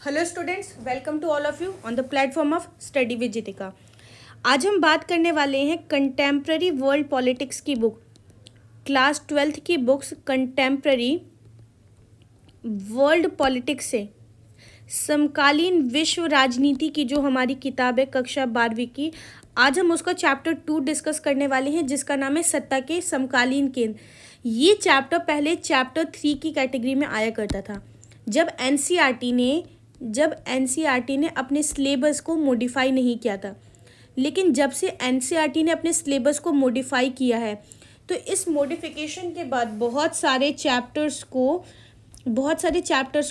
Hello students, welcome to all of you on the platform of study with Jitika. आज हम बात करने वाले हैं कंटेम्प्ररी वर्ल्ड पॉलिटिक्स की बुक, क्लास 12th की बुक्स कंटेम्प्ररी वर्ल्ड पॉलिटिक्स से समकालीन विश्व राजनीति की जो हमारी किताब है कक्षा 12वीं की। आज हम उसका चैप्टर 2 डिस्कस करने वाले हैं जिसका नाम है सत्ता के समकालीन केंद्र। ये चैप्टर पहले चैप्टर 3 की कैटेगरी में आया करता था जब एनसीईआरटी ने अपने सिलेबस को मॉडिफाई नहीं किया था। लेकिन जब से एनसीईआरटी ने अपने सिलेबस को मॉडिफाई किया है तो इस मॉडिफिकेशन के बाद बहुत सारे चैप्टर्स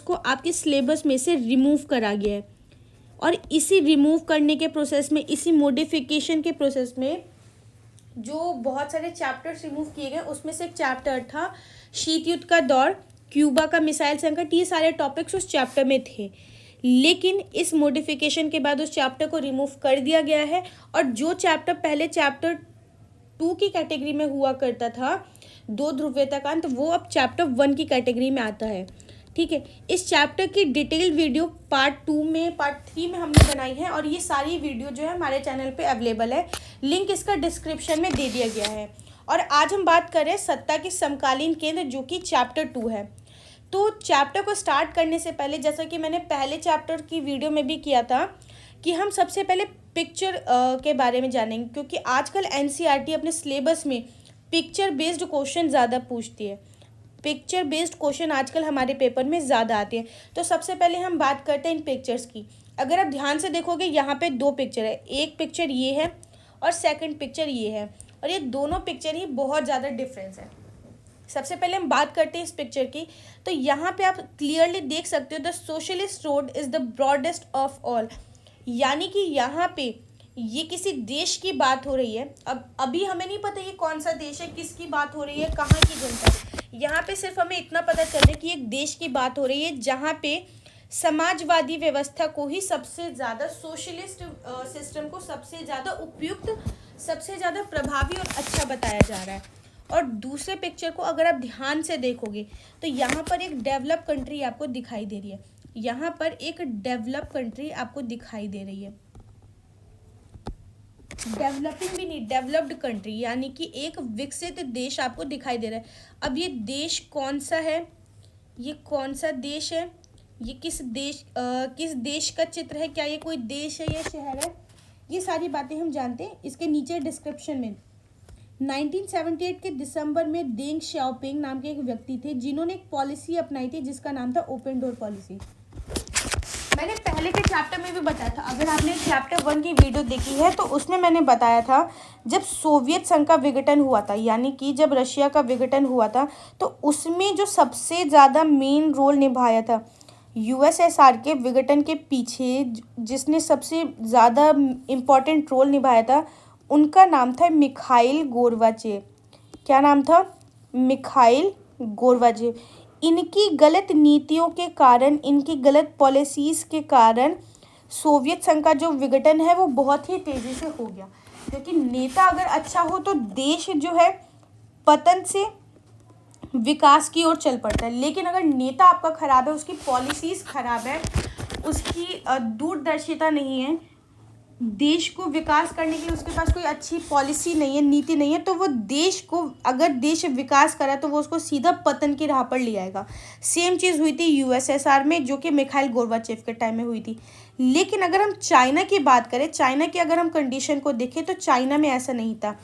को आपके सिलेबस में से रिमूव करा गया है। और इसी रिमूव करने के प्रोसेस में, इसी मॉडिफिकेशन के प्रोसेस में जो बहुत सारे चैप्टर्स रिमूव किए गए उसमें से एक चैप्टर था शीत युद्ध का दौर, क्यूबा का मिसाइल संकट। ये सारे टॉपिक्स उस चैप्टर में थे, लेकिन इस मॉडिफिकेशन के बाद उस चैप्टर को रिमूव कर दिया गया है। और जो चैप्टर पहले चैप्टर 2 की कैटेगरी में हुआ करता था, दो ध्रुवीयता का अंत, वो अब चैप्टर 1 की कैटेगरी में आता है। ठीक है, इस चैप्टर की डिटेल्ड वीडियो पार्ट 3 में हमने बनाई है और ये सारी वीडियो जो है हमारे चैनल पे अवेलेबल है। लिंक इसका डिस्क्रिप्शन में दे दिया गया है। और आज हम बात कर रहे हैं सत्ता के समकालीन केंद्र, जो कि चैप्टर 2 है। तो चैप्टर को स्टार्ट करने से पहले, जैसा कि मैंने पहले चैप्टर की वीडियो में भी किया था, कि हम सबसे पहले पिक्चर के बारे में जानेंगे, क्योंकि आजकल एनसीईआरटी अपने सिलेबस में पिक्चर बेस्ड क्वेश्चन ज़्यादा पूछती है। पिक्चर बेस्ड क्वेश्चन आजकल हमारे पेपर में ज़्यादा आते हैं। तो सबसे पहले हम बात करते हैं इन पिक्चर्स की। अगर आप ध्यान से देखोगे, यहाँ पे 2 पिक्चर है। एक पिक्चर ये है और सेकंड पिक्चर ये है, और ये दोनों पिक्चर ही बहुत ज़्यादा डिफरेंस है। सबसे पहले हम बात करते हैं इस पिक्चर की। तो यहाँ पे आप क्लियरली देख सकते हो, the socialist road is the broadest of all. यानी कि यहाँ पे ये किसी देश की बात हो रही है। अब अभी हमें नहीं पता ये कौन सा देश है, किसकी बात हो रही है, कहाँ की जनता। यहाँ पे सिर्फ हमें इतना पता चल रहा है कि एक देश की बात हो रही है जहाँ पे समाजवादी व्यवस्था को ही सबसे ज़्यादा, सोशलिस्ट सिस्टम को सबसे ज़्यादा उपयुक्त, सबसे ज़्यादा प्रभावी और अच्छा बताया जा रहा है। और दूसरे पिक्चर को अगर आप ध्यान से देखोगे तो यहाँ पर एक डेवलप कंट्री आपको दिखाई दे रही है। यहाँ पर एक डेवलप कंट्री आपको दिखाई दे रही है, डेवलपिंग भी नहीं, डेवलप्ड कंट्री, यानी कि एक विकसित देश आपको दिखाई दे रहा है। अब ये देश कौन सा है, ये कौन सा देश है, ये किस देश का चित्र है, क्या ये कोई देश है या शहर है, ये सारी बातें हम जानते हैं। इसके नीचे डिस्क्रिप्शन में 1978 के दिसंबर में देंग शाओपिंग नाम के एक व्यक्ति थे जिन्होंने एक पॉलिसी अपनाई थी जिसका नाम था ओपन डोर पॉलिसी। मैंने पहले के चैप्टर में भी बताया था, अगर आपने चैप्टर 1 की वीडियो देखी है तो उसमें मैंने बताया था जब सोवियत संघ का विघटन हुआ था, यानी कि जब रशिया का विघटन हुआ था, तो उसमें जो सबसे ज़्यादा मेन रोल निभाया था यूएसएसआर के विघटन के पीछे, जिसने सबसे ज़्यादा इम्पोर्टेंट रोल निभाया था, उनका नाम था मिखाइल गोर्बाचेव। क्या नाम था? Mikhail Gorbachev. इनकी गलत नीतियों के कारण, इनकी गलत पॉलिसीज़ के कारण सोवियत संघ का जो विघटन है वो बहुत ही तेज़ी से हो गया। क्योंकि नेता अगर अच्छा हो तो देश जो है पतन से विकास की ओर चल पड़ता है, लेकिन अगर नेता आपका ख़राब है, उसकी पॉलिसीज़ ख़राब है, उसकी दूरदर्शिता नहीं है, देश को विकास करने के लिए उसके पास कोई अच्छी पॉलिसी नहीं है, नीति नहीं है, तो वो देश को, अगर देश विकास करा तो वो उसको सीधा पतन की राह पर ले आएगा। सेम चीज़ हुई थी यूएसएसआर में, जो कि मिखाइल गोर्बाचेव के टाइम में हुई थी। लेकिन अगर हम चाइना की बात करें, चाइना की अगर हम कंडीशन को देखें, तो चाइना में ऐसा नहीं था।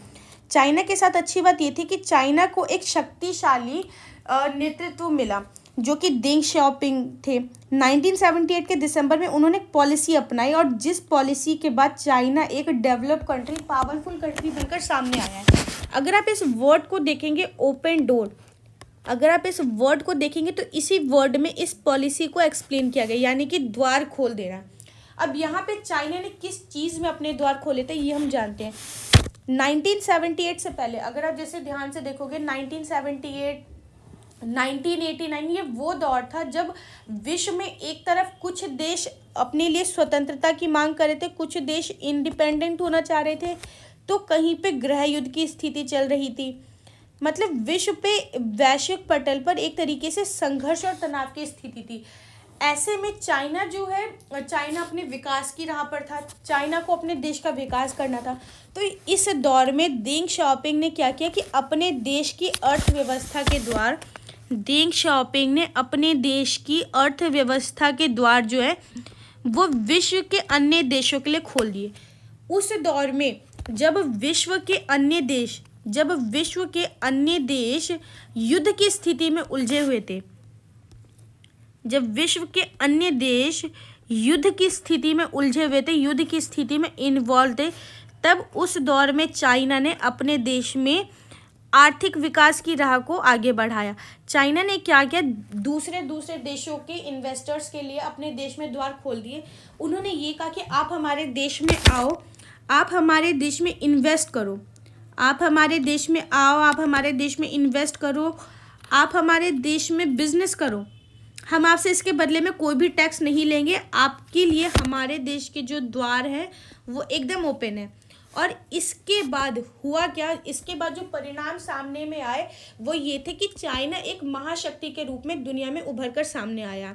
चाइना के साथ अच्छी बात ये थी कि चाइना को एक शक्तिशाली नेतृत्व मिला, जो कि देंग शाओपिंग थे। 1978 के दिसंबर में उन्होंने एक पॉलिसी अपनाई, और जिस पॉलिसी के बाद चाइना एक डेवलप कंट्री, पावरफुल कंट्री बनकर सामने आया है। अगर आप इस वर्ड को देखेंगे, ओपन डोर, अगर आप इस वर्ड को देखेंगे तो इसी वर्ड में इस पॉलिसी को एक्सप्लेन किया गया, यानी कि द्वार खोल देना। अब यहाँ पे चाइना ने किस चीज़ में अपने द्वार खोले थे ये हम जानते हैं। 1978 से पहले अगर आप जैसे ध्यान से देखोगे, 1978 1989 ये वो दौर था जब विश्व में एक तरफ कुछ देश अपने लिए स्वतंत्रता की मांग कर रहे थे, कुछ देश इंडिपेंडेंट होना चाह रहे थे, तो कहीं पे गृह युद्ध की स्थिति चल रही थी। मतलब विश्व पे, वैश्विक पटल पर एक तरीके से संघर्ष और तनाव की स्थिति थी। ऐसे में चाइना जो है, चाइना अपने विकास की राह पर था, चाइना को अपने देश का विकास करना था। तो इस दौर में देंग शाओपिंग ने क्या किया कि अपने देश की अर्थव्यवस्था के द्वार, देंग शाओपिंग ने अपने देश की अर्थव्यवस्था के द्वार जो है वो विश्व के अन्य देशों के लिए खोल दिए। उस दौर में जब विश्व के अन्य देश युद्ध की स्थिति में उलझे हुए थे, जब विश्व के अन्य देश युद्ध की स्थिति में उलझे हुए थे, युद्ध की स्थिति में इन्वॉल्व थे, तब उस दौर में चाइना ने अपने देश में आर्थिक विकास की राह को आगे बढ़ाया। चाइना ने क्या किया, दूसरे देशों के इन्वेस्टर्स के लिए अपने देश में द्वार खोल दिए। उन्होंने ये कहा कि आप हमारे देश में आओ, आप हमारे देश में इन्वेस्ट करो, आप हमारे देश में आओ, आप हमारे देश में इन्वेस्ट करो, आप हमारे देश में बिजनेस करो, हम आपसे इसके बदले में कोई भी टैक्स नहीं लेंगे, आपके लिए हमारे देश के जो द्वार हैं वो एकदम ओपन है। और इसके बाद हुआ क्या, इसके बाद जो परिणाम सामने में आए वो ये थे कि चाइना एक महाशक्ति के रूप में दुनिया में उभर कर सामने आया।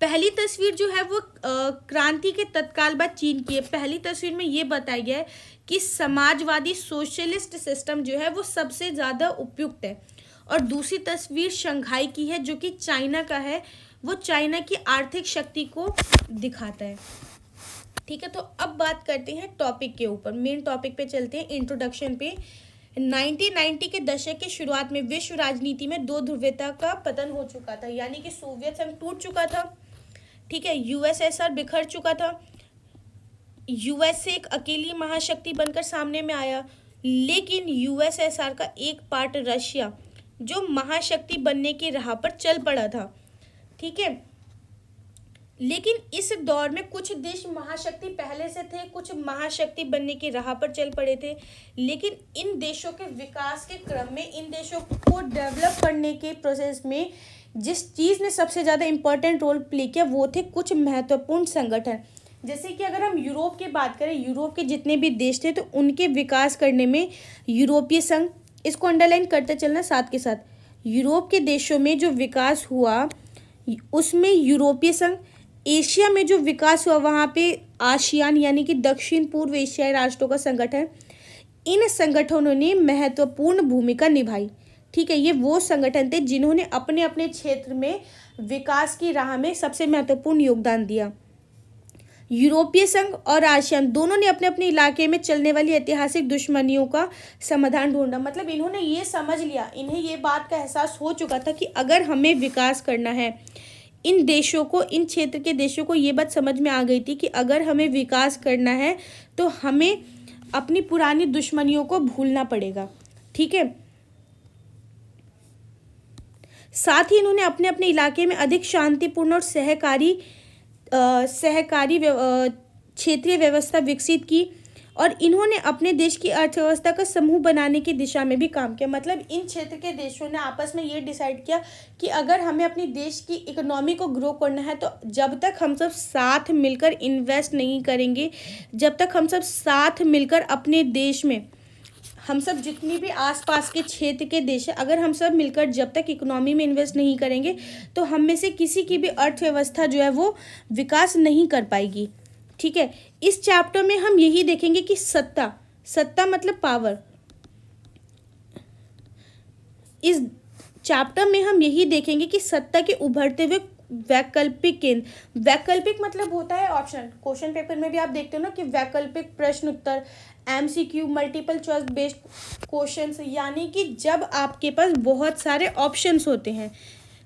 पहली तस्वीर जो है वो क्रांति के तत्काल बाद चीन की है। पहली तस्वीर में ये बताया गया है कि समाजवादी सोशलिस्ट सिस्टम जो है वो सबसे ज़्यादा उपयुक्त है। और दूसरी तस्वीर शंघाई की है जो कि चाइना का है, वो चाइना की आर्थिक शक्ति को दिखाता है। ठीक है, तो अब बात करते हैं टॉपिक के ऊपर, मेन टॉपिक पे चलते हैं, इंट्रोडक्शन पे। 1990 के दशक की शुरुआत में विश्व राजनीति में दो ध्रुवीयता का पतन हो चुका था, यानी कि सोवियत संघ टूट चुका था, ठीक है, यूएसएसआर बिखर चुका था, यूएसए एक अकेली महाशक्ति बनकर सामने में आया, लेकिन यूएसएसआर का एक पार्ट रशिया जो महाशक्ति बनने की राह पर चल पड़ा था। ठीक है, लेकिन इस दौर में कुछ देश महाशक्ति पहले से थे, कुछ महाशक्ति बनने की राह पर चल पड़े थे, लेकिन इन देशों के विकास के क्रम में, इन देशों को डेवलप करने के प्रोसेस में जिस चीज़ ने सबसे ज़्यादा इम्पोर्टेंट रोल प्ले किया वो थे कुछ महत्वपूर्ण संगठन। जैसे कि अगर हम यूरोप की बात करें, यूरोप के जितने भी देश थे तो उनके विकास करने में यूरोपीय संघ, इसको अंडरलाइन करते चलना साथ के साथ, यूरोप के देशों में जो विकास हुआ उसमें यूरोपीय संघ, एशिया में जो विकास हुआ वहाँ पे आसियान यानी कि दक्षिण पूर्व एशियाई राष्ट्रों का संगठन, इन संगठनों ने महत्वपूर्ण भूमिका निभाई। ठीक है, ये वो संगठन थे जिन्होंने अपने अपने क्षेत्र में विकास की राह में सबसे महत्वपूर्ण योगदान दिया। यूरोपीय संघ और आसियान दोनों ने अपने अपने इलाके में चलने वाली ऐतिहासिक दुश्मनियों का समाधान ढूंढा। मतलब इन्होंने ये समझ लिया, इन्हें ये बात का एहसास हो चुका था कि अगर हमें विकास करना है, इन देशों को, इन क्षेत्र के देशों को ये बात समझ में आ गई थी कि अगर हमें विकास करना है तो हमें अपनी पुरानी दुश्मनियों को भूलना पड़ेगा। ठीक है, साथ ही इन्होंने अपने अपने इलाके में अधिक शांतिपूर्ण और सहकारी क्षेत्रीय व्यवस्था विकसित की और इन्होंने अपने देश की अर्थव्यवस्था का समूह बनाने की दिशा में भी काम किया। मतलब इन क्षेत्र के देशों ने आपस में ये डिसाइड किया कि अगर हमें अपनी देश की इकोनॉमी को ग्रो करना है तो जब तक हम सब साथ मिलकर इन्वेस्ट नहीं करेंगे, जब तक हम सब साथ मिलकर अपने देश में, हम सब जितनी भी आसपास के क्षेत्र के देश है, अगर हम सब मिलकर जब तक इकोनॉमी में इन्वेस्ट नहीं करेंगे तो हम में से किसी की भी अर्थव्यवस्था जो है वो विकास नहीं कर पाएगी। ठीक है, इस चैप्टर में हम यही देखेंगे कि सत्ता मतलब पावर। इस चैप्टर में हम यही देखेंगे कि सत्ता के उभरते हुए वैकल्पिक केंद्र, वैकल्पिक मतलब होता है ऑप्शन, क्वेश्चन पेपर में भी आप देखते हो ना कि वैकल्पिक प्रश्न उत्तर, MCQ multiple choice based questions, यानी कि जब आपके पास बहुत सारे ऑप्शंस होते हैं।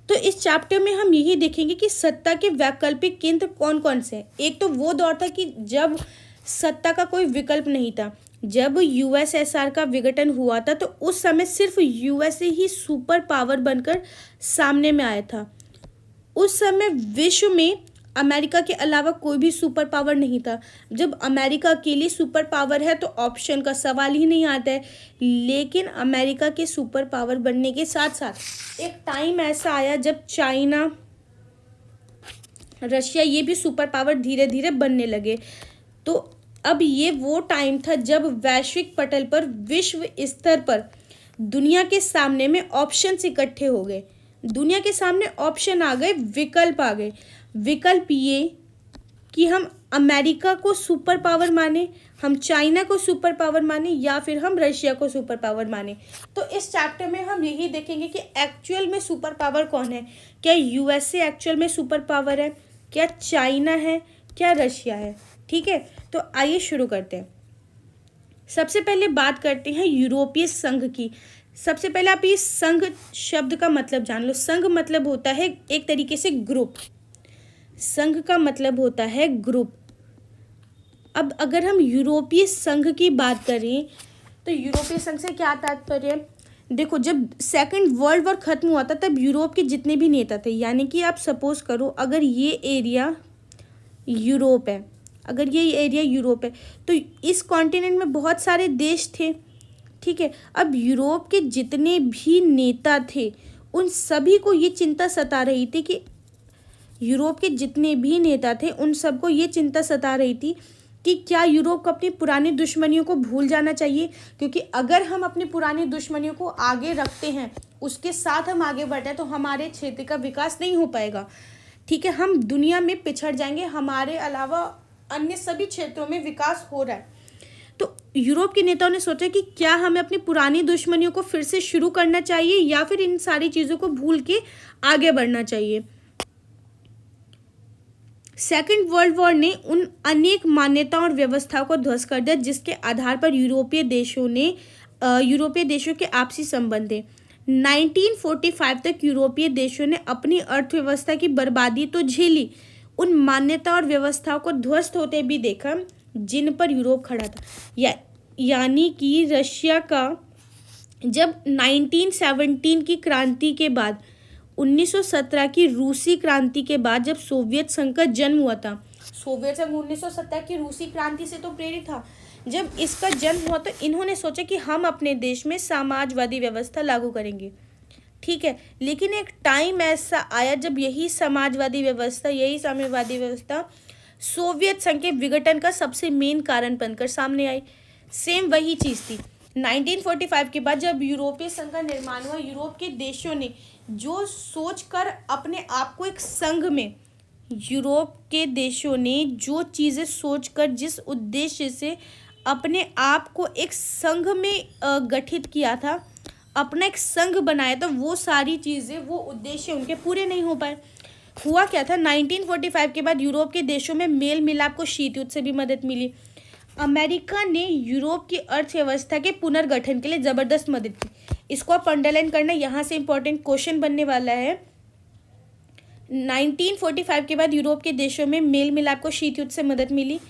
तो इस चैप्टर में हम यही देखेंगे कि सत्ता के वैकल्पिक केंद्र कौन कौन से हैं। एक तो वो दौर था कि जब सत्ता का कोई विकल्प नहीं था, जब USSR का विघटन हुआ था तो उस समय सिर्फ USA ही सुपर पावर बनकर सामने में आया था। उस समय विश्व में अमेरिका के अलावा कोई भी सुपर पावर नहीं था। जब अमेरिका अकेली सुपर पावर है तो ऑप्शन का सवाल ही नहीं आता है। लेकिन अमेरिका के सुपर पावर बनने के साथ साथ एक टाइम ऐसा आया जब चाइना, रशिया ये भी सुपर पावर धीरे धीरे बनने लगे। तो अब ये वो टाइम था जब वैश्विक पटल पर, विश्व स्तर पर दुनिया के सामने में ऑप्शंस इकट्ठे हो गए। दुनिया के सामने ऑप्शन आ गए, विकल्प आ गए। विकल्प ये कि हम अमेरिका को सुपर पावर माने, हम चाइना को सुपर पावर माने, या फिर हम रशिया को सुपर पावर माने। तो इस चैप्टर में हम यही देखेंगे कि एक्चुअल में सुपर पावर कौन है। क्या यूएसए एक्चुअल में सुपर पावर है, क्या चाइना है, क्या रशिया है। ठीक है, तो आइए शुरू करते हैं। सबसे पहले बात करते हैं यूरोपीय संघ की। सबसे पहले आप ये संघ शब्द का मतलब जान लो। संघ मतलब होता है एक तरीके से ग्रुप। संघ का मतलब होता है ग्रुप। अब अगर हम यूरोपीय संघ की बात करें तो यूरोपीय संघ से क्या तात्पर्य है। देखो, जब सेकंड वर्ल्ड वॉर खत्म हुआ था तब यूरोप के जितने भी नेता थे, यानी कि आप सपोज करो अगर ये एरिया यूरोप है, अगर ये एरिया यूरोप है तो इस कॉन्टिनेंट में बहुत सारे देश थे। ठीक है, अब यूरोप के जितने भी नेता थे उन सभी को ये चिंता सता रही थी कि यूरोप के जितने भी नेता थे उन सबको ये चिंता सता रही थी कि क्या यूरोप को अपनी पुरानी दुश्मनियों को भूल जाना चाहिए, क्योंकि अगर हम अपनी पुरानी दुश्मनियों को आगे रखते हैं, उसके साथ हम आगे बढ़ते हैं, तो हमारे क्षेत्र का विकास नहीं हो पाएगा। ठीक है, हम दुनिया में पिछड़ जाएंगे, हमारे अलावा अन्य सभी क्षेत्रों में विकास हो रहा है। तो यूरोप के नेताओं ने सोचा कि क्या हमें अपनी पुरानी दुश्मनियों को फिर से शुरू करना चाहिए या फिर इन सारी चीज़ों को भूल के आगे बढ़ना चाहिए। सेकेंड वर्ल्ड वॉर ने उन अनेक मान्यताओं और व्यवस्थाओं को ध्वस्त कर दिया जिसके आधार पर यूरोपीय देशों के आपसी संबंध थे। 1945 तक यूरोपीय देशों ने अपनी अर्थव्यवस्था की बर्बादी तो झेली, उन मान्यता और व्यवस्थाओं को ध्वस्त होते भी देखा जिन पर यूरोप खड़ा था। यानी कि रशिया का जब 1917 की क्रांति के बाद, 1917 की रूसी क्रांति के बाद जब सोवियत संघ का जन्म हुआ था, सोवियत संघ 1917 की रूसी क्रांति से तो प्रेरित था। जब इसका जन्म हुआ तो इन्होंने सोचा कि हम अपने देश में समाजवादी व्यवस्था लागू करेंगे। ठीक है, लेकिन एक टाइम ऐसा आया जब यही साम्यवादी व्यवस्था सोवियत संघ के विघटन का सबसे मेन कारण बनकर सामने आई। सेम वही चीज़ थी 1945 के बाद जब यूरोपीय संघ का निर्माण हुआ। यूरोप के देशों ने जो सोचकर अपने आप को एक संघ में, यूरोप के देशों ने जो चीज़ें सोचकर जिस उद्देश्य से अपने आप को एक संघ में गठित किया था, अपना एक संघ बनाया था, वो सारी चीज़ें, वो उद्देश्य उनके पूरे नहीं हो पाए। हुआ क्या था, 1945 के बाद यूरोप के देशों में मेल मिलाप को शीत युद्ध से भी मदद मिली। अमेरिका ने यूरोप की अर्थव्यवस्था के पुनर्गठन के लिए ज़बरदस्त मदद की। इसको आप अंडरलाइन करना, यहाँ से इंपॉर्टेंट क्वेश्चन बनने वाला है। 1945 के बाद यूरोप के देशों में मेल मिलाप को शीत युद्ध से मदद मिली।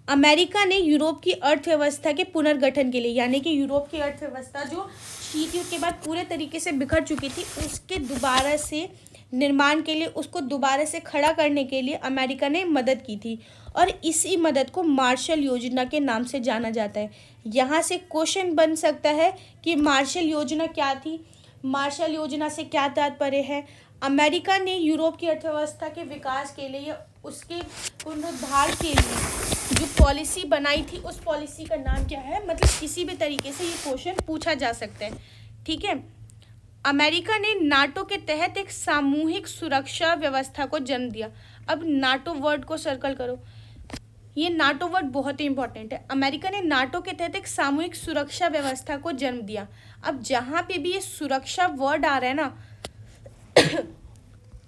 अमेरिका ने यूरोप की अर्थव्यवस्था के पुनर्गठन के लिए, यानी कि यूरोप की अर्थव्यवस्था जो शीत युद्ध के बाद पूरे तरीके से बिखर चुकी थी, उसके दोबारा से निर्माण के लिए, उसको दोबारा से खड़ा करने के लिए अमेरिका ने मदद की थी, और इसी मदद को मार्शल योजना के नाम से जाना जाता है। यहाँ से क्वेश्चन बन सकता है कि मार्शल योजना क्या थी, मार्शल योजना से क्या तात्पर्य है। अमेरिका ने यूरोप की अर्थव्यवस्था के विकास के लिए, उसके पुनरुद्धार के लिए जो पॉलिसी बनाई थी, उस पॉलिसी का नाम क्या है, मतलब किसी भी तरीके से ये क्वेश्चन पूछा जा सकता है। ठीक है, अमेरिका ने नाटो के तहत एक सामूहिक सुरक्षा व्यवस्था को जन्म दिया। अब नाटो वर्ड को सर्कल करो, ये नाटो वर्ड बहुत ही इंपॉर्टेंट है। अमेरिका ने नाटो के तहत एक सामूहिक सुरक्षा व्यवस्था को जन्म दिया। अब जहाँ पे भी ये सुरक्षा वर्ड आ रहा है ना,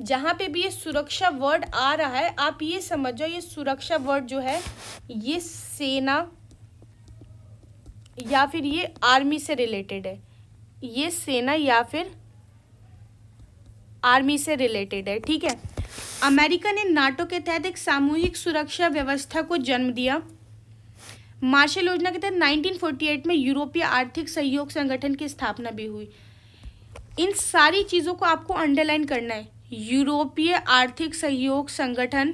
जहाँ पे भी ये सुरक्षा वर्ड आ रहा है, आप ये समझ जाओ ये सुरक्षा वर्ड जो है ये सेना या फिर ये आर्मी से रिलेटेड है, ये सेना या फिर आर्मी से रिलेटेड है। ठीक है, अमेरिका ने नाटो के तहत एक सामूहिक सुरक्षा व्यवस्था को जन्म दिया। मार्शल योजना के तहत 1948 में यूरोपीय आर्थिक सहयोग संगठन की स्थापना भी हुई। इन सारी चीज़ों को आपको अंडरलाइन करना है। यूरोपीय आर्थिक सहयोग संगठन,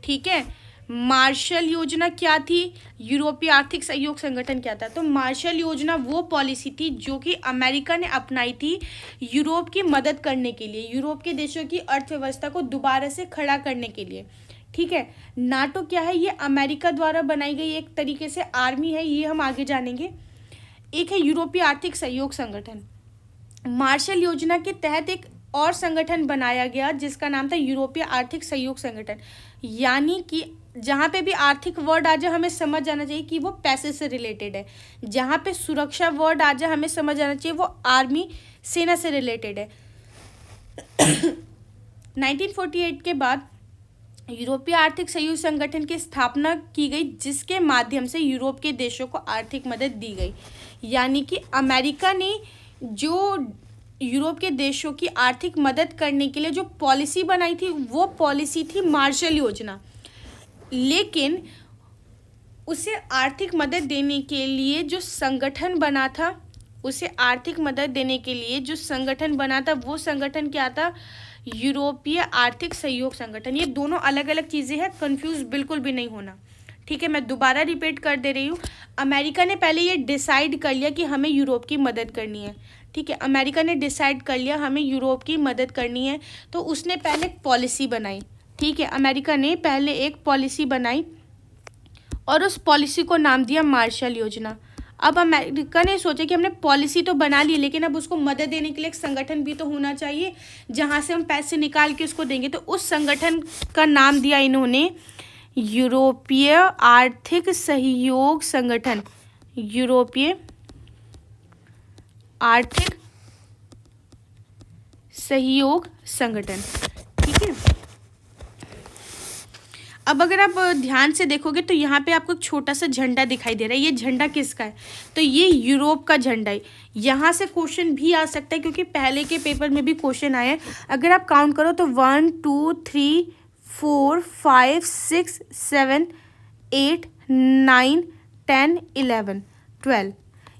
ठीक है, मार्शल योजना क्या थी, यूरोपीय आर्थिक सहयोग संगठन क्या था। तो मार्शल योजना वो पॉलिसी थी जो कि अमेरिका ने अपनाई थी यूरोप की मदद करने के लिए, यूरोप के देशों की अर्थव्यवस्था को दोबारा से खड़ा करने के लिए। ठीक है, नाटो क्या है, ये अमेरिका द्वारा बनाई गई एक तरीके से आर्मी है, ये हम आगे जानेंगे। एक है यूरोपीय आर्थिक सहयोग संगठन। मार्शल योजना के तहत एक और संगठन बनाया गया जिसका नाम था यूरोपीय आर्थिक सहयोग संगठन। यानी कि जहाँ पे भी आर्थिक वर्ड आ जाए हमें समझ जाना चाहिए कि वो पैसे से रिलेटेड है। जहाँ पे सुरक्षा वर्ड आ जाए हमें समझ जाना चाहिए वो आर्मी, सेना से रिलेटेड है। 1948 के बाद यूरोपीय आर्थिक सहयोग संगठन की स्थापना की गई जिसके माध्यम से यूरोप के देशों को आर्थिक मदद दी गई। यानी कि अमेरिका ने जो यूरोप के देशों की आर्थिक मदद करने के लिए जो पॉलिसी बनाई थी वो पॉलिसी थी मार्शल योजना। लेकिन उसे आर्थिक मदद देने के लिए जो संगठन बना था, उसे आर्थिक मदद देने के लिए जो संगठन बना था वो संगठन क्या था? यूरोपीय आर्थिक सहयोग संगठन। ये दोनों अलग अलग चीज़ें हैं, कंफ्यूज बिल्कुल भी नहीं होना। ठीक है, मैं दोबारा रिपीट कर दे रही हूँ। अमेरिका ने पहले ये डिसाइड कर लिया कि हमें यूरोप की मदद करनी है। ठीक है, अमेरिका ने डिसाइड कर लिया हमें यूरोप की मदद करनी है, तो उसने पहले पॉलिसी बनाई। ठीक है, अमेरिका ने पहले एक पॉलिसी बनाई और उस पॉलिसी को नाम दिया मार्शल योजना। अब अमेरिका ने सोचा कि हमने पॉलिसी तो बना ली, लेकिन अब उसको मदद देने के लिए एक संगठन भी तो होना चाहिए जहाँ से हम पैसे निकाल के उसको देंगे। तो उस संगठन का नाम दिया इन्होंने यूरोपीय आर्थिक सहयोग संगठन। यूरोपीय आर्थिक सहयोग संगठन। ठीक है, अब अगर आप ध्यान से देखोगे तो यहाँ पे आपको एक छोटा सा झंडा दिखाई दे रहा है। ये झंडा किसका है? तो ये यूरोप का झंडा है। यहाँ से क्वेश्चन भी आ सकता है क्योंकि पहले के पेपर में भी क्वेश्चन आया है। अगर आप काउंट करो तो 1 2 3 4 5 6 7 8 9 10 11 12,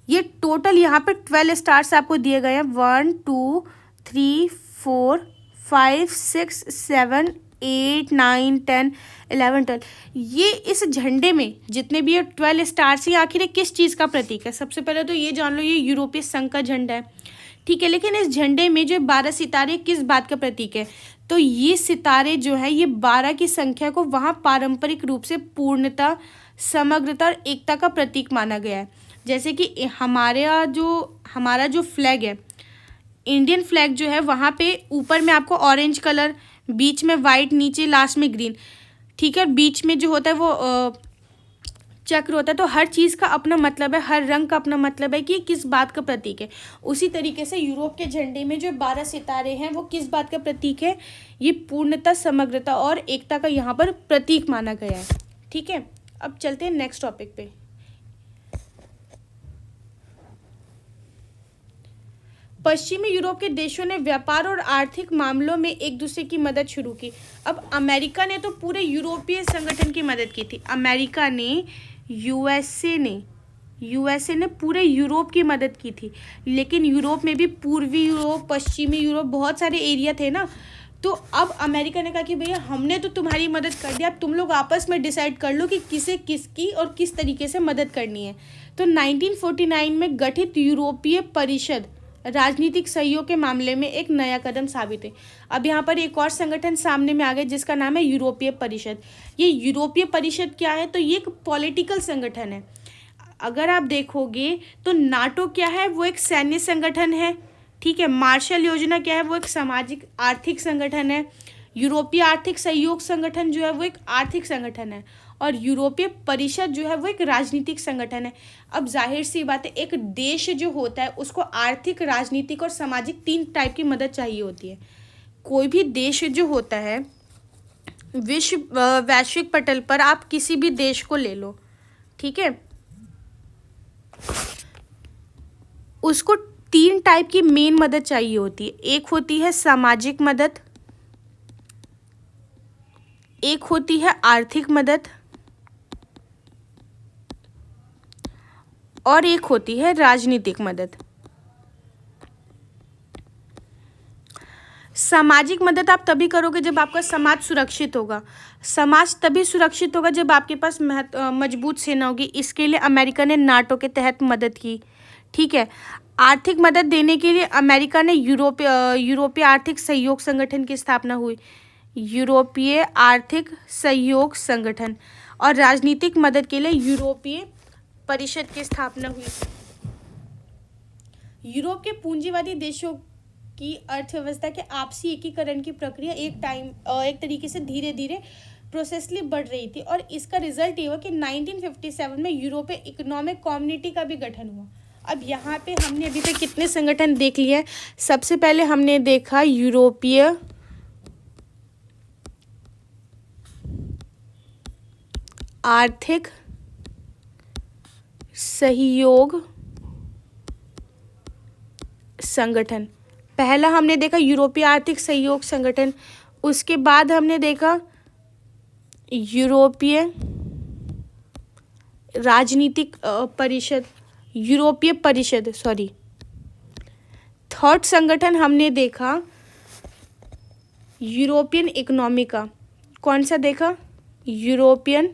ये टोटल यहाँ पे 12 स्टार्स आपको दिए गए हैं। 1 2 3 4 5 6 7 8 9 10 11 12, ये इस झंडे में जितने भी ये 12 स्टार्स हैं आखिर किस चीज़ का प्रतीक है? सबसे पहले तो ये जान लो ये यूरोपीय संघ का झंडा है। ठीक है, लेकिन इस झंडे में जो 12 सितारे किस बात का प्रतीक है? तो ये सितारे जो है ये 12 की संख्या को वहाँ पारंपरिक रूप से पूर्णता, समग्रता और एकता का प्रतीक माना गया है। जैसे कि हमारा जो फ्लैग है, इंडियन फ्लैग जो है, वहाँ पे ऊपर में आपको ऑरेंज कलर, बीच में वाइट, नीचे लास्ट में ग्रीन। ठीक है, और बीच में जो होता है वो चक्र होता है। तो हर चीज़ का अपना मतलब है, हर रंग का अपना मतलब है कि ये किस बात का प्रतीक है। उसी तरीके से यूरोप के झंडे में जो 12 सितारे हैं वो किस बात का प्रतीक है? ये पूर्णता, समग्रता और एकता का यहाँ पर प्रतीक माना गया है। ठीक है, अब चलते हैं नेक्स्ट टॉपिक पे। पश्चिमी यूरोप के देशों ने व्यापार और आर्थिक मामलों में एक दूसरे की मदद शुरू की। अब अमेरिका ने तो पूरे यूरोपीय संगठन की मदद की थी। अमेरिका ने, यूएसए ने पूरे यूरोप की मदद की थी। लेकिन यूरोप में भी पूर्वी यूरोप, पश्चिमी यूरोप, बहुत सारे एरिया थे ना। तो अब अमेरिका ने कहा कि भैया हमने तो तुम्हारी मदद कर दी, अब तुम लोग आपस में डिसाइड कर लो कि किसे किसकी और किस तरीके से मदद करनी है। तो 1949 में गठित यूरोपीय परिषद राजनीतिक सहयोग के मामले में एक नया कदम साबित है। अब यहाँ पर एक और संगठन सामने में आ गया जिसका नाम है यूरोपीय परिषद। ये यूरोपीय परिषद क्या है? तो ये एक पॉलिटिकल संगठन है। अगर आप देखोगे तो नाटो क्या है? वो एक सैन्य संगठन है। ठीक है, मार्शल योजना क्या है? वो एक सामाजिक आर्थिक संगठन है। यूरोपीय आर्थिक सहयोग संगठन जो है वो एक आर्थिक संगठन है, और यूरोपीय परिषद जो है वो एक राजनीतिक संगठन है। अब जाहिर सी बात है, एक देश जो होता है उसको आर्थिक, राजनीतिक और सामाजिक 3 टाइप की मदद चाहिए होती है। कोई भी देश जो होता है, वैश्विक पटल पर आप किसी भी देश को ले लो, ठीक है, उसको 3 टाइप की मेन मदद चाहिए होती है। एक होती है सामाजिक मदद, एक होती है आर्थिक मदद, और एक होती है राजनीतिक मदद। सामाजिक मदद आप तभी करोगे जब आपका समाज सुरक्षित होगा। समाज तभी सुरक्षित होगा जब आपके पास मजबूत सेना होगी। इसके लिए अमेरिका ने नाटो के तहत मदद की। ठीक है, आर्थिक मदद देने के लिए अमेरिका ने यूरोपीय आर्थिक सहयोग संगठन की स्थापना हुई, यूरोपीय आर्थिक सहयोग संगठन, और राजनीतिक मदद के लिए यूरोपीय परिषद की स्थापना हुई। यूरोप के पूंजीवादी देशों की अर्थव्यवस्था के आपसी एकीकरण की प्रक्रिया एक तरीके से धीरे धीरे प्रोसेसली बढ़ रही थी, और इसका रिजल्ट ये हुआ कि 1957 में यूरोपीय इकोनॉमिक कम्युनिटी का भी गठन हुआ। अब यहाँ पे हमने अभी तक कितने संगठन देख लिए हैं। सबसे पहले हमने देखा यूरोपीय आर्थिक सहयोग संगठन, पहला हमने देखा यूरोपीय आर्थिक सहयोग संगठन। उसके बाद हमने देखा यूरोपीय राजनीतिक परिषद, यूरोपीय परिषद सॉरी। थर्ड संगठन हमने देखा यूरोपियन इकोनॉमी का, कौन सा देखा, यूरोपियन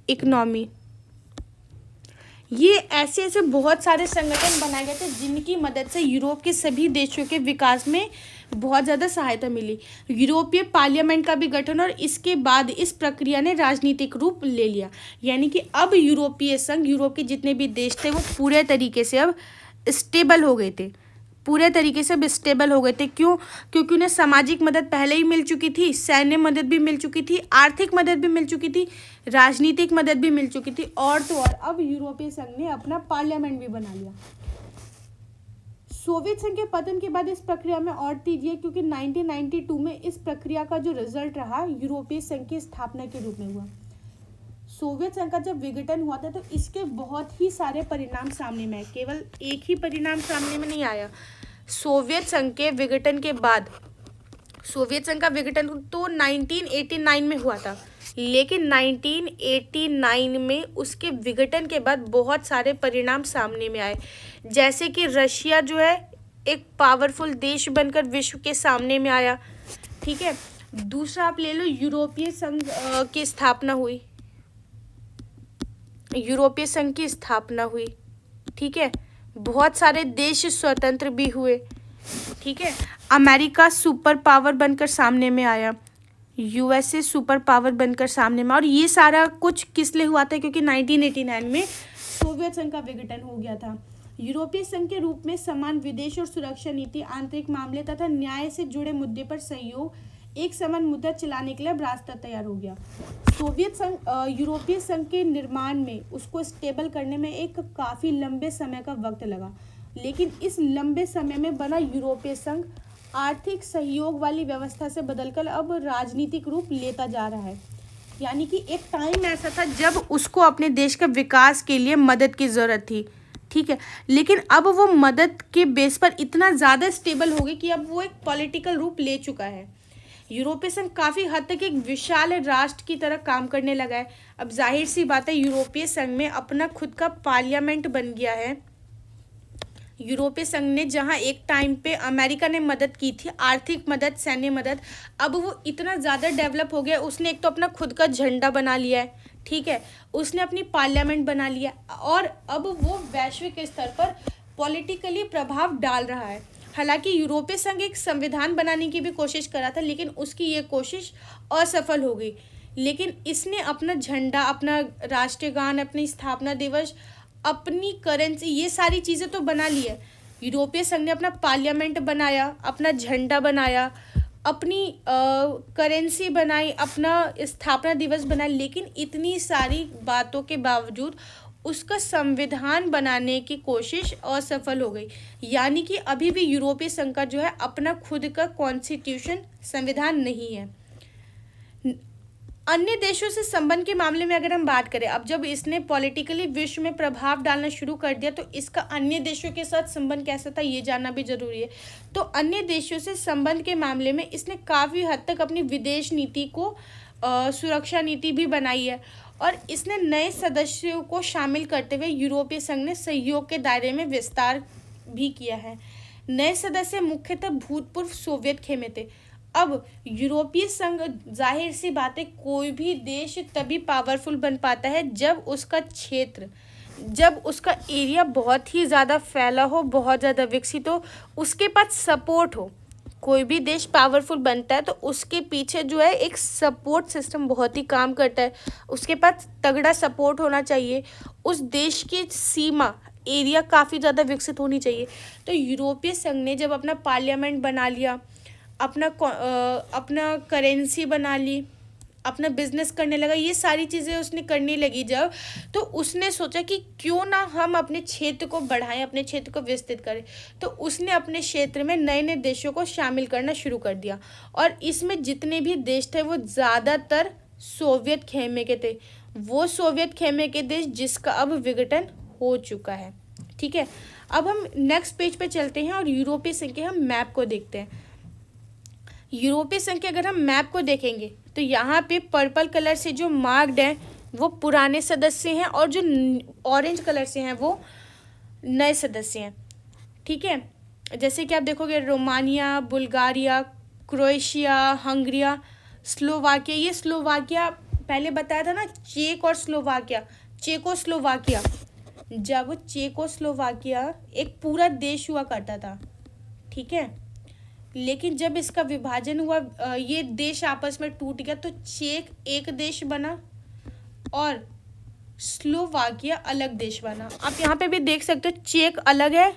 इकोनॉमी। ये ऐसे ऐसे बहुत सारे संगठन बनाए गए थे जिनकी मदद से यूरोप के सभी देशों के विकास में बहुत ज़्यादा सहायता मिली। यूरोपीय पार्लियामेंट का भी गठन, और इसके बाद इस प्रक्रिया ने राजनीतिक रूप ले लिया। यानी कि अब यूरोपीय संघ, यूरोप के जितने भी देश थे वो पूरे तरीके से अब स्टेबल हो गए थे, पूरे तरीके से अब स्टेबल हो गए थे। क्यों? क्योंकि उन्हें सामाजिक मदद पहले ही मिल चुकी थी, सैन्य मदद भी मिल चुकी थी, आर्थिक मदद भी मिल चुकी थी, राजनीतिक मदद भी मिल चुकी थी, और तो और अब यूरोपीय संघ ने अपना पार्लियामेंट भी बना लिया। सोवियत संघ के पतन के बाद इस प्रक्रिया में और तेजी है, क्योंकि 1992 में इस प्रक्रिया का जो रिजल्ट रहा यूरोपीय संघ की स्थापना के रूप में हुआ। सोवियत संघ का जब विघटन हुआ था तो इसके बहुत ही सारे परिणाम सामने में आए, केवल एक ही परिणाम सामने में नहीं आया। सोवियत संघ के विघटन के बाद, सोवियत संघ का विघटन तो 1989 में हुआ था, लेकिन 1989 में उसके विघटन के बाद बहुत सारे परिणाम सामने में आए, जैसे कि रशिया जो है एक पावरफुल देश बनकर विश्व के सामने में आया। ठीक है, दूसरा आप ले लो, यूरोपीय संघ की स्थापना हुई, यूरोपीय संघ की स्थापना हुई। ठीक है, बहुत सारे देश स्वतंत्र भी हुए। ठीक है, अमेरिका सुपर पावर बनकर सामने में आया, यूएसए सुपर पावर बनकर सामने में, और ये सारा कुछ किस लिए हुआ था? क्योंकि 1989 में सोवियत संघ का विघटन हो गया था। यूरोपीय संघ के रूप में समान विदेश और सुरक्षा नीति, आंतरिक मामले तथा न्याय से जुड़े मुद्दे पर सहयोग, एक समान मुद्दा चलाने के लिए अब रास्ता तैयार हो गया। सोवियत संघ, यूरोपीय संघ के निर्माण में, उसको स्टेबल करने में एक काफ़ी लंबे समय का वक्त लगा, लेकिन इस लंबे समय में बना यूरोपीय संघ आर्थिक सहयोग वाली व्यवस्था से बदलकर अब राजनीतिक रूप लेता जा रहा है। यानी कि एक टाइम ऐसा था जब उसको अपने देश के विकास के लिए मदद की ज़रूरत थी। ठीक है, लेकिन अब वो मदद के बेस पर इतना ज़्यादा स्टेबल हो गई कि अब वो एक पॉलिटिकल रूप ले चुका है। यूरोपीय संघ काफ़ी हद तक एक विशाल राष्ट्र की तरह काम करने लगा है। अब जाहिर सी बात है, यूरोपीय संघ में अपना खुद का पार्लियामेंट बन गया है। यूरोपीय संघ ने जहां एक टाइम पे अमेरिका ने मदद की थी, आर्थिक मदद, सैन्य मदद, अब वो इतना ज़्यादा डेवलप हो गया, उसने एक तो अपना खुद का झंडा बना लिया है। ठीक है, उसने अपनी पार्लियामेंट बना लिया, और अब वो वैश्विक स्तर पर पॉलिटिकली प्रभाव डाल रहा है। हालांकि यूरोपीय संघ एक संविधान बनाने की भी कोशिश करा था, लेकिन उसकी ये कोशिश असफल हो गई। लेकिन इसने अपना झंडा, अपना राष्ट्रीय गान, अपनी स्थापना दिवस, अपनी करेंसी, ये सारी चीज़ें तो बना ली है। यूरोपीय संघ ने अपना पार्लियामेंट बनाया, अपना झंडा बनाया, अपनी करेंसी बनाई, अपना स्थापना दिवस बनाया, लेकिन इतनी सारी बातों के बावजूद उसका संविधान बनाने की कोशिश असफल हो गई। यानी कि अभी भी यूरोपीय संघ का जो है अपना खुद का कॉन्स्टिट्यूशन, संविधान नहीं है। अन्य देशों से संबंध के मामले में अगर हम बात करें, अब जब इसने पॉलिटिकली विश्व में प्रभाव डालना शुरू कर दिया तो इसका अन्य देशों के साथ संबंध कैसा था ये जानना भी जरूरी है। तो अन्य देशों से संबंध के मामले में इसने काफ़ी हद तक अपनी विदेश नीति को, सुरक्षा नीति भी बनाई है, और इसने नए सदस्यों को शामिल करते हुए यूरोपीय संघ ने सहयोग के दायरे में विस्तार भी किया है। नए सदस्य मुख्यतः भूतपूर्व सोवियत खेमे थे। अब यूरोपीय संघ, जाहिर सी बात है, कोई भी देश तभी पावरफुल बन पाता है जब उसका क्षेत्र, जब उसका एरिया बहुत ही ज़्यादा फैला हो, बहुत ज़्यादा विकसित हो, उसके पास सपोर्ट हो। कोई भी देश पावरफुल बनता है तो उसके पीछे जो है एक सपोर्ट सिस्टम बहुत ही काम करता है, उसके पास तगड़ा सपोर्ट होना चाहिए, उस देश की सीमा एरिया काफ़ी ज़्यादा विकसित होनी चाहिए। तो यूरोपीय संघ ने जब अपना पार्लियामेंट बना लिया, अपना करेंसी बना ली, अपना बिजनेस करने लगा, ये सारी चीज़ें उसने करने लगी जब, तो उसने सोचा कि क्यों ना हम अपने क्षेत्र को बढ़ाएं, अपने क्षेत्र को विस्तृत करें। तो उसने अपने क्षेत्र में नए नए देशों को शामिल करना शुरू कर दिया, और इसमें जितने भी देश थे वो ज़्यादातर सोवियत खेमे के थे, वो सोवियत खेमे के देश जिसका अब विघटन हो चुका है। ठीक है, अब हम नेक्स्ट पेज पे चलते हैं और यूरोपीय संघ के हम मैप को देखते हैं। यूरोपीय संघ के अगर हम मैप को देखेंगे तो यहाँ पे पर्पल कलर से जो मार्क्ड हैं वो पुराने सदस्य हैं, और जो ऑरेंज कलर से हैं वो नए सदस्य हैं। ठीक है, जैसे कि आप देखोगे रोमानिया, बुल्गारिया, क्रोएशिया, हंगरिया, स्लोवाकिया, ये स्लोवाकिया पहले बताया था ना, चेक और स्लोवाकिया, चेकोस्लोवाकिया, जब चेकोस्लोवाकिया एक पूरा देश हुआ करता था। ठीक है, लेकिन जब इसका विभाजन हुआ, ये देश आपस में टूट गया, तो चेक एक देश बना और स्लोवाकिया अलग देश बना। आप यहाँ पे भी देख सकते हो चेक अलग है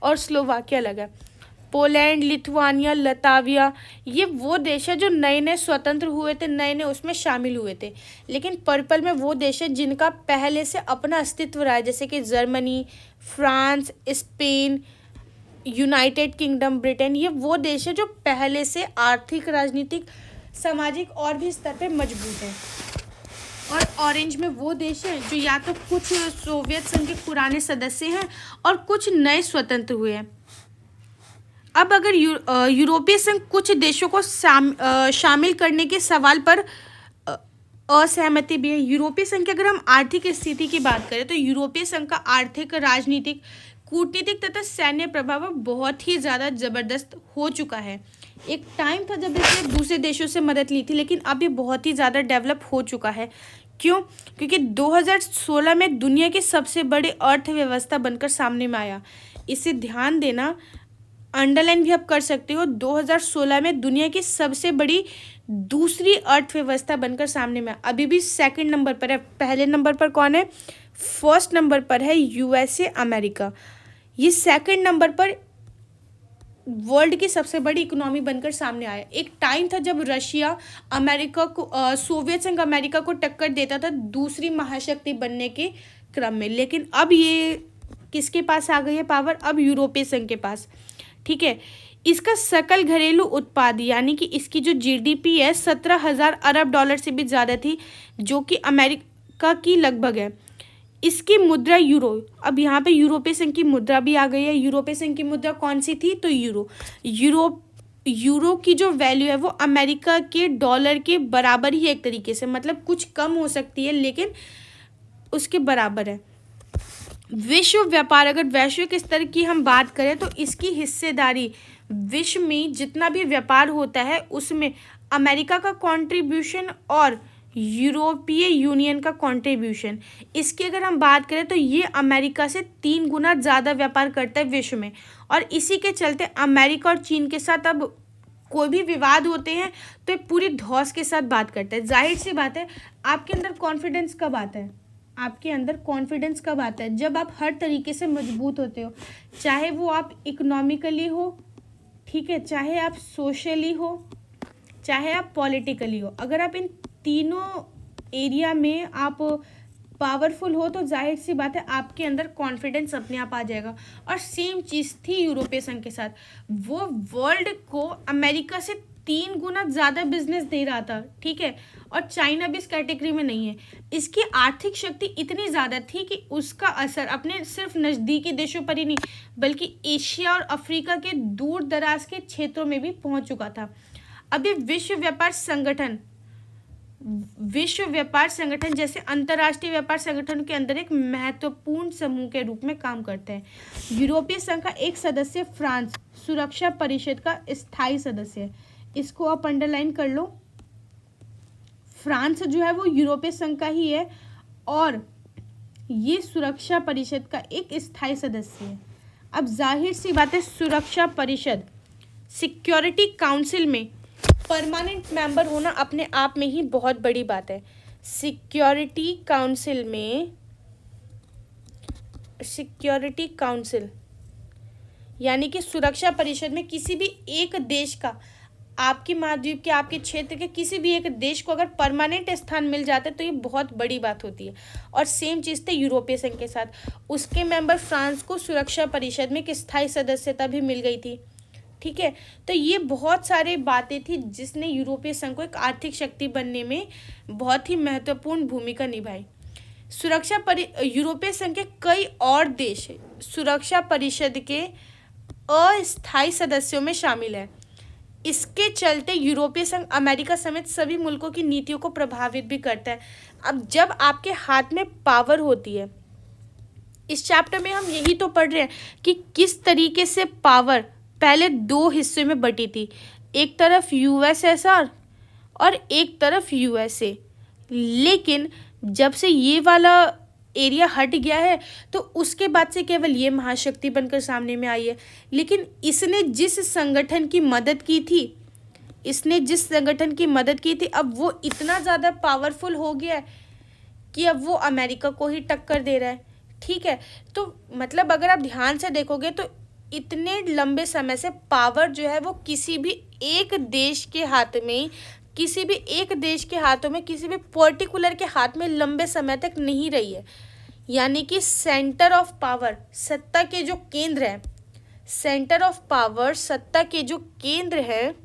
और स्लोवाकिया अलग है। पोलैंड, लिथुआनिया, लताविया, ये वो देश है जो नए नए स्वतंत्र हुए थे, नए नए उसमें शामिल हुए थे। लेकिन पर्पल में वो देश है जिनका पहले से अपना अस्तित्व रहा है, जैसे कि Germany, France, Spain, United kingdom, Britain, ये वो देश है जो पहले से आर्थिक, राजनीतिक, सामाजिक और भी स्तर पे मजबूत है। और ऑरेंज में वो देश हैं जो या तो कुछ सोवियत संघ के पुराने सदस्य हैं और कुछ नए स्वतंत्र हुए हैं। अब अगर यूरोपीय संघ कुछ देशों को शामिल करने के सवाल पर असहमति भी है। यूरोपीय संघ की अगर हम आर्थिक स्थिति की बात करें तो यूरोपीय संघ का आर्थिक, राजनीतिक, कूटनीतिक तथा सैन्य प्रभाव बहुत ही ज़्यादा ज़बरदस्त हो चुका है। एक टाइम था जब इसने दूसरे देशों से मदद ली थी, लेकिन अब ये बहुत ही ज़्यादा डेवलप हो चुका है। क्यों? क्योंकि 2016 में दुनिया की सबसे बड़ी अर्थव्यवस्था बनकर सामने में आया। इसे ध्यान देना, अंडरलाइन भी आप कर सकते हो। 2016 में दुनिया की सबसे बड़ी दूसरी अर्थव्यवस्था बनकर सामने में, अभी भी सेकंड नंबर पर है। पहले नंबर पर कौन है? फर्स्ट नंबर पर है यूएसए, अमेरिका। ये सेकंड नंबर पर वर्ल्ड की सबसे बड़ी इकोनॉमी बनकर सामने आया। एक टाइम था जब रशिया अमेरिका को, सोवियत संघ अमेरिका को टक्कर देता था दूसरी महाशक्ति बनने के क्रम में, लेकिन अब ये किसके पास आ गई है पावर? अब यूरोपीय संघ के पास। ठीक है, इसका सकल घरेलू उत्पाद यानी कि इसकी जो जीडीपी है 17,000 अरब डॉलर से भी ज़्यादा थी, जो कि अमेरिका की लगभग है। इसकी मुद्रा यूरो। अब यहाँ पे यूरोपीय संघ की मुद्रा भी आ गई है। यूरोपीय संघ की मुद्रा कौन सी थी? तो यूरो की जो वैल्यू है वो अमेरिका के डॉलर के बराबर ही, एक तरीके से, मतलब कुछ कम हो सकती है लेकिन उसके बराबर है। विश्व व्यापार, अगर वैश्विक स्तर की हम बात करें तो इसकी हिस्सेदारी विश्व में जितना भी व्यापार होता है उसमें अमेरिका का कंट्रीब्यूशन और यूरोपीय यूनियन का कंट्रीब्यूशन, इसकी अगर हम बात करें तो ये अमेरिका से 3 गुना ज़्यादा व्यापार करता है विश्व में। और इसी के चलते अमेरिका और चीन के साथ अब कोई भी विवाद होते हैं तो ये पूरी धौस के साथ बात करता है। जाहिर सी बात है, आपके अंदर कॉन्फिडेंस कब आता है? आपके अंदर कॉन्फिडेंस कब आता है? जब आप हर तरीके से मजबूत होते हो, चाहे वो आप इकोनॉमिकली हो, ठीक है, चाहे आप सोशली हो, चाहे आप पॉलिटिकली हो। अगर आप इन तीनों एरिया में आप पावरफुल हो तो जाहिर सी बात है आपके अंदर कॉन्फिडेंस अपने आप आ जाएगा। और सेम चीज़ थी यूरोपीय संघ के साथ। वो वर्ल्ड को अमेरिका से 3 गुना ज़्यादा बिजनेस दे रहा था, ठीक है, और चाइना भी इस कैटेगरी में नहीं है। इसकी आर्थिक शक्ति इतनी ज़्यादा थी कि उसका असर अपने सिर्फ नज़दीकी देशों पर ही नहीं बल्कि एशिया और अफ्रीका के दूर दराज के क्षेत्रों में भी पहुंच चुका था। अभी विश्व व्यापार संगठन जैसे अंतर्राष्ट्रीय व्यापार संगठन के अंदर एक महत्वपूर्ण समूह के रूप में काम करते हैं। यूरोपीय संघ का एक सदस्य फ्रांस सुरक्षा परिषद का स्थायी सदस्य है। इसको आप अंडरलाइन कर लो। फ्रांस जो है वो यूरोपीय संघ का ही है और ये सुरक्षा परिषद का एक स्थायी सदस्य है। अब जाहिर सी बात है, सुरक्षा परिषद सिक्योरिटी काउंसिल में परमानेंट मेंबर होना अपने आप में ही बहुत बड़ी बात है। सिक्योरिटी काउंसिल यानी कि सुरक्षा परिषद में किसी भी एक देश का, आपकी महाद्वीप के, आपके क्षेत्र के किसी भी एक देश को अगर परमानेंट स्थान मिल जाता है तो ये बहुत बड़ी बात होती है। और सेम चीज़ थे यूरोपीय संघ के साथ, उसके मेंबर फ्रांस को सुरक्षा परिषद में एक स्थायी सदस्यता भी मिल गई थी। ठीक है, तो ये बहुत सारे बातें थी जिसने यूरोपीय संघ को एक आर्थिक शक्ति बनने में बहुत ही महत्वपूर्ण भूमिका निभाई। यूरोपीय संघ के कई और देश सुरक्षा परिषद के अस्थायी सदस्यों में शामिल है। इसके चलते यूरोपीय संघ अमेरिका समेत सभी मुल्कों की नीतियों को प्रभावित भी करता है। अब जब आपके हाथ में पावर होती है, इस चैप्टर में हम यही तो पढ़ रहे हैं कि किस तरीके से पावर पहले दो हिस्से में बटी थी, एक तरफ यूएसएसआर और एक तरफ यूएसए। लेकिन जब से ये वाला एरिया हट गया है तो उसके बाद से केवल ये महाशक्ति बनकर सामने में आई है। लेकिन इसने जिस संगठन की मदद की थी अब वो इतना ज़्यादा पावरफुल हो गया है कि अब वो अमेरिका को ही टक्कर दे रहा है। ठीक है, तो मतलब अगर आप ध्यान से देखोगे तो इतने लंबे समय से पावर जो है वो किसी भी एक देश के हाथों में किसी भी पर्टिकुलर के हाथ में लंबे समय तक नहीं रही है। यानी कि सेंटर ऑफ पावर, सत्ता के जो केंद्र हैं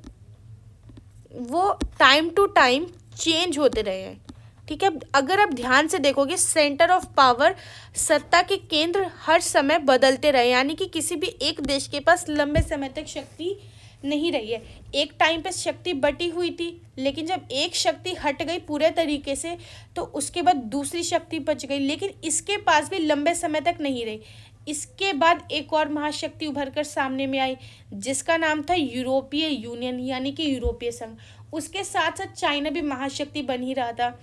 वो टाइम टू टाइम चेंज होते रहे हैं। ठीक है, अगर आप ध्यान से देखोगे सेंटर ऑफ पावर, सत्ता के केंद्र हर समय बदलते रहे, यानी कि किसी भी एक देश के पास लंबे समय तक शक्ति नहीं रही है। एक टाइम पे शक्ति बटी हुई थी, लेकिन जब एक शक्ति हट गई पूरे तरीके से तो उसके बाद दूसरी शक्ति बच गई, लेकिन इसके पास भी लंबे समय तक नहीं रही। इसके बाद एक और महाशक्ति उभर कर सामने में आई जिसका नाम था यूरोपीय यूनियन यानी कि यूरोपीय संघ। उसके साथ साथ चाइना भी महाशक्ति बन ही रहा था।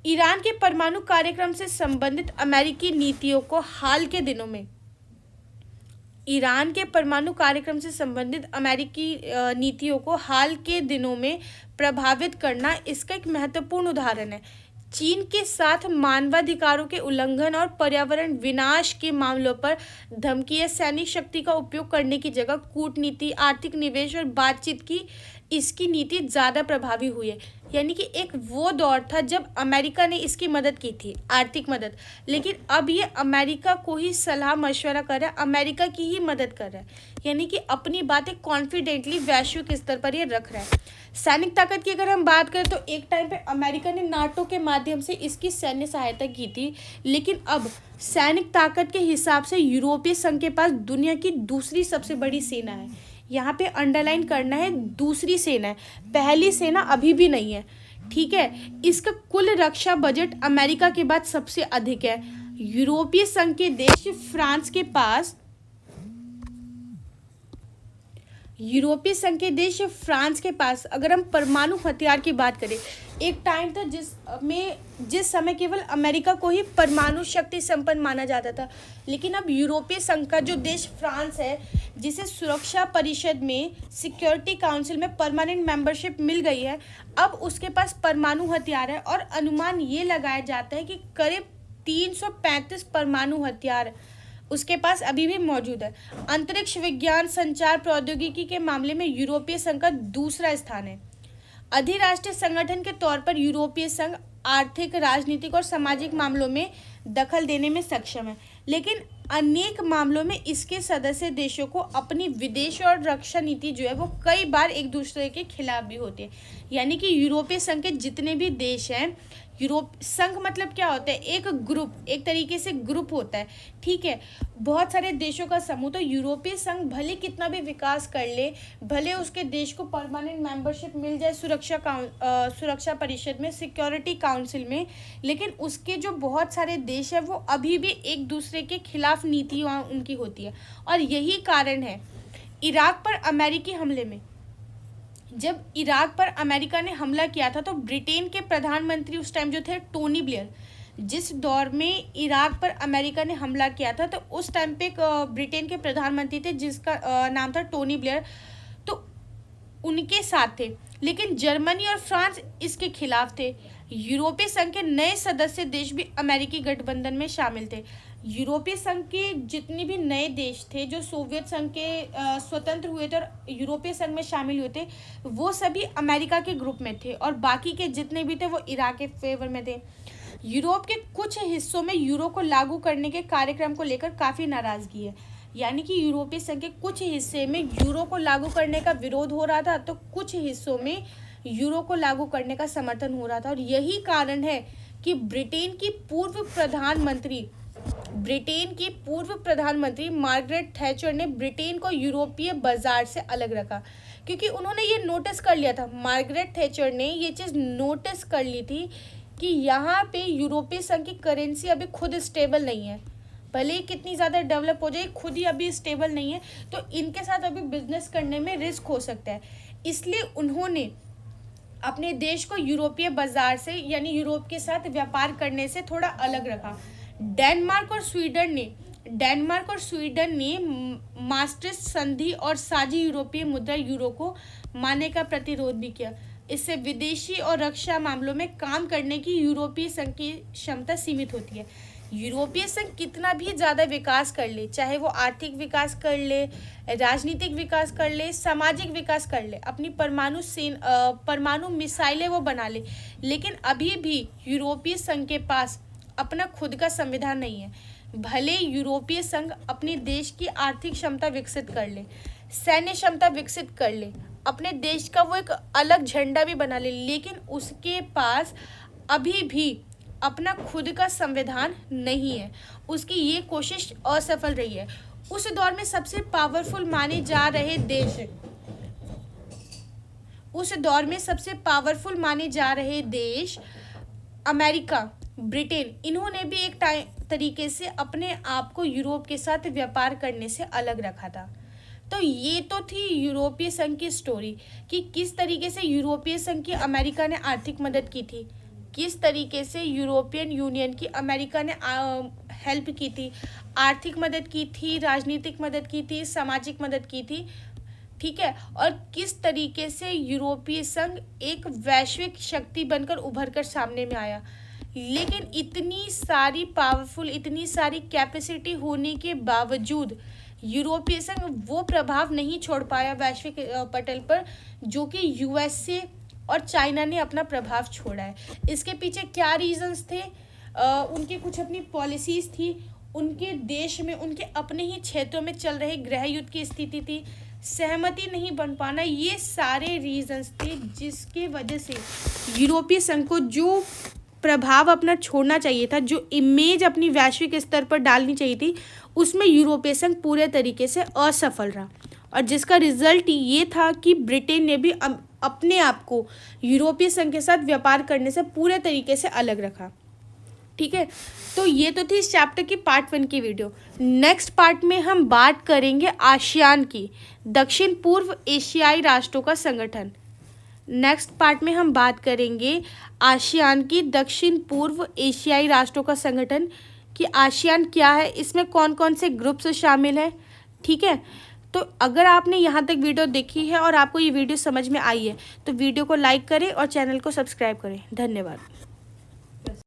ईरान के परमाणु कार्यक्रम से संबंधित अमेरिकी नीतियों को हाल के दिनों में प्रभावित करना इसका एक महत्वपूर्ण उदाहरण है। चीन के साथ मानवाधिकारों के उल्लंघन और पर्यावरण विनाश के मामलों पर धमकी या सैनिक शक्ति का उपयोग करने की जगह कूटनीति, आर्थिक निवेश और बातचीत की इसकी नीति ज़्यादा प्रभावी हुई है। यानी कि एक वो दौर था जब अमेरिका ने इसकी मदद की थी, आर्थिक मदद, लेकिन अब ये अमेरिका को ही सलाह मशवरा कर रहा है, अमेरिका की ही मदद कर रहा है। यानी कि अपनी बातें कॉन्फिडेंटली वैश्विक स्तर पर ये रख रहा है। सैनिक ताकत की अगर हम बात करें तो एक टाइम पे अमेरिका ने नाटो के माध्यम से इसकी सैन्य सहायता की थी, लेकिन अब सैनिक ताकत के हिसाब से यूरोपीय संघ के पास दुनिया की दूसरी सबसे बड़ी सेना है। यहाँ पे अंडरलाइन करना है, दूसरी सेना है, पहली सेना अभी भी नहीं है। ठीक है, इसका कुल रक्षा बजट अमेरिका के बाद सबसे अधिक है। यूरोपीय संघ के देश फ्रांस के पास अगर हम परमाणु हथियार की बात करें, एक टाइम था जिस समय केवल अमेरिका को ही परमाणु शक्ति संपन्न माना जाता था, लेकिन अब यूरोपीय संघ का जो देश फ्रांस है, जिसे सुरक्षा परिषद में, सिक्योरिटी काउंसिल में परमानेंट मेंबरशिप मिल गई है, अब उसके पास परमाणु हथियार है और अनुमान ये लगाया जाता है कि करीब 335 परमाणु हथियार उसके पास अभी भी मौजूद है। अंतरिक्ष विज्ञान, संचार प्रौद्योगिकी के मामले में यूरोपीय संघ का दूसरा स्थान है। अधिराष्ट्रीय संगठन के तौर पर यूरोपीय संघ आर्थिक, राजनीतिक और सामाजिक मामलों में दखल देने में सक्षम है, लेकिन अनेक मामलों में इसके सदस्य देशों को अपनी विदेश और रक्षा नीति जो है वो कई बार एक दूसरे के खिलाफ भी होती है। यानी कि यूरोपीय संघ के जितने भी देश हैं, यूरोप संघ मतलब क्या होता है, एक ग्रुप, एक तरीके से ग्रुप होता है। ठीक है, बहुत सारे देशों का समूह। तो यूरोपीय संघ भले कितना भी विकास कर ले, भले उसके देश को परमानेंट मेंबरशिप मिल जाए सुरक्षा परिषद में, सिक्योरिटी काउंसिल में, लेकिन उसके जो बहुत सारे देश हैं वो अभी भी एक दूसरे के खिलाफ नीति उनकी होती है। और यही कारण है इराक पर अमेरिकी हमले में, जब इराक पर अमेरिका ने हमला किया था तो ब्रिटेन के प्रधानमंत्री उस टाइम जो थे टोनी ब्लेयर, जिस दौर में इराक पर अमेरिका ने हमला किया था तो उस टाइम पे ब्रिटेन के प्रधानमंत्री थे जिसका नाम था टोनी ब्लेयर। उनके साथ थे, लेकिन जर्मनी और फ्रांस इसके खिलाफ थे। यूरोपीय संघ के नए सदस्य देश भी अमेरिकी गठबंधन में शामिल थे। यूरोपीय संघ के जितने भी नए देश थे जो सोवियत संघ के स्वतंत्र हुए थे और यूरोपीय संघ में शामिल हुए थे, वो सभी अमेरिका के ग्रुप में थे और बाकी के जितने भी थे वो इराक के फेवर में थे। यूरोप के कुछ हिस्सों में यूरो को लागू करने के कार्यक्रम को लेकर काफ़ी नाराजगी है, यानी कि यूरोपीय संघ के कुछ हिस्से में यूरो को लागू करने का विरोध हो रहा था, तो कुछ हिस्सों में यूरो को लागू करने का समर्थन हो रहा था। और यही कारण है कि ब्रिटेन की पूर्व प्रधानमंत्री मार्गरेट थैचर ने ब्रिटेन को यूरोपीय बाजार से अलग रखा, क्योंकि उन्होंने ये नोटिस कर लिया था, मार्गरेट थैचर ने ये चीज़ नोटिस कर ली थी कि यहाँ पे यूरोपीय संघ की करेंसी अभी खुद स्टेबल नहीं है, भले ही कितनी ज़्यादा डेवलप हो जाए, खुद ही अभी स्टेबल नहीं है, तो इनके साथ अभी बिजनेस करने में रिस्क हो सकता है। इसलिए उन्होंने अपने देश को यूरोपीय बाजार से यानी यूरोप के साथ व्यापार करने से थोड़ा अलग रखा। डेनमार्क और स्वीडन ने मास्ट्रिक्ट संधि और साझी यूरोपीय मुद्रा यूरो को मानने का प्रतिरोध भी किया। इससे विदेशी और रक्षा मामलों में काम करने की यूरोपीय संघ की क्षमता सीमित होती है। यूरोपीय संघ कितना भी ज़्यादा विकास कर ले, चाहे वो आर्थिक विकास कर ले, राजनीतिक विकास कर ले, सामाजिक विकास कर ले, अपनी परमाणु मिसाइलें वो बना ले, लेकिन अभी भी यूरोपीय संघ के पास अपना खुद का संविधान नहीं है। भले यूरोपीय संघ अपने देश की आर्थिक क्षमता विकसित कर ले, सैन्य क्षमता विकसित कर ले, अपने देश का वो एक अलग झंडा भी बना ले, लेकिन उसके पास अभी भी अपना खुद का संविधान नहीं है। उसकी ये कोशिश असफल रही है। उस दौर में सबसे पावरफुल माने जा रहे देश अमेरिका, ब्रिटेन, इन्होंने भी एक तरीके से अपने आप को यूरोप के साथ व्यापार करने से अलग रखा था। तो ये तो थी यूरोपीय संघ की स्टोरी कि किस तरीके से यूरोपीय संघ की अमेरिका ने आर्थिक मदद की थी, किस तरीके से यूरोपियन यूनियन की अमेरिका ने हेल्प की थी, आर्थिक मदद की थी, राजनीतिक मदद की थी, सामाजिक मदद की थी, ठीक है, और किस तरीके से यूरोपीय संघ एक वैश्विक शक्ति बनकर उभर कर सामने में आया। लेकिन इतनी सारी पावरफुल, इतनी सारी कैपेसिटी होने के बावजूद यूरोपीय संघ वो प्रभाव नहीं छोड़ पाया वैश्विक पटल पर जो कि यूएसए और चाइना ने अपना प्रभाव छोड़ा है। इसके पीछे क्या रीजंस थे? उनके कुछ अपनी पॉलिसीज़ थी, उनके देश में उनके अपने ही क्षेत्रों में चल रहे गृह युद्ध की स्थिति थी, सहमति नहीं बन पाना, ये सारे रीजंस थे जिसके वजह से यूरोपीय संघ को जो प्रभाव अपना छोड़ना चाहिए था, जो इमेज अपनी वैश्विक स्तर पर डालनी चाहिए थी, उसमें यूरोपीय संघ पूरे तरीके से असफल रहा। और जिसका रिजल्ट ये था कि ब्रिटेन ने भी अपने आप को यूरोपीय संघ के साथ व्यापार करने से पूरे तरीके से अलग रखा। ठीक है, तो ये तो थी इस चैप्टर की पार्ट 1 की वीडियो। नेक्स्ट पार्ट में हम बात करेंगे आसियान की, दक्षिण पूर्व एशियाई राष्ट्रों का संगठन। नेक्स्ट पार्ट में हम बात करेंगे आसियान की, दक्षिण पूर्व एशियाई राष्ट्रों का संगठन, कि आसियान क्या है, इसमें कौन कौन से ग्रुप्स शामिल हैं। ठीक है, तो अगर आपने यहाँ तक वीडियो देखी है और आपको ये वीडियो समझ में आई है तो वीडियो को लाइक करें और चैनल को सब्सक्राइब करें। धन्यवाद।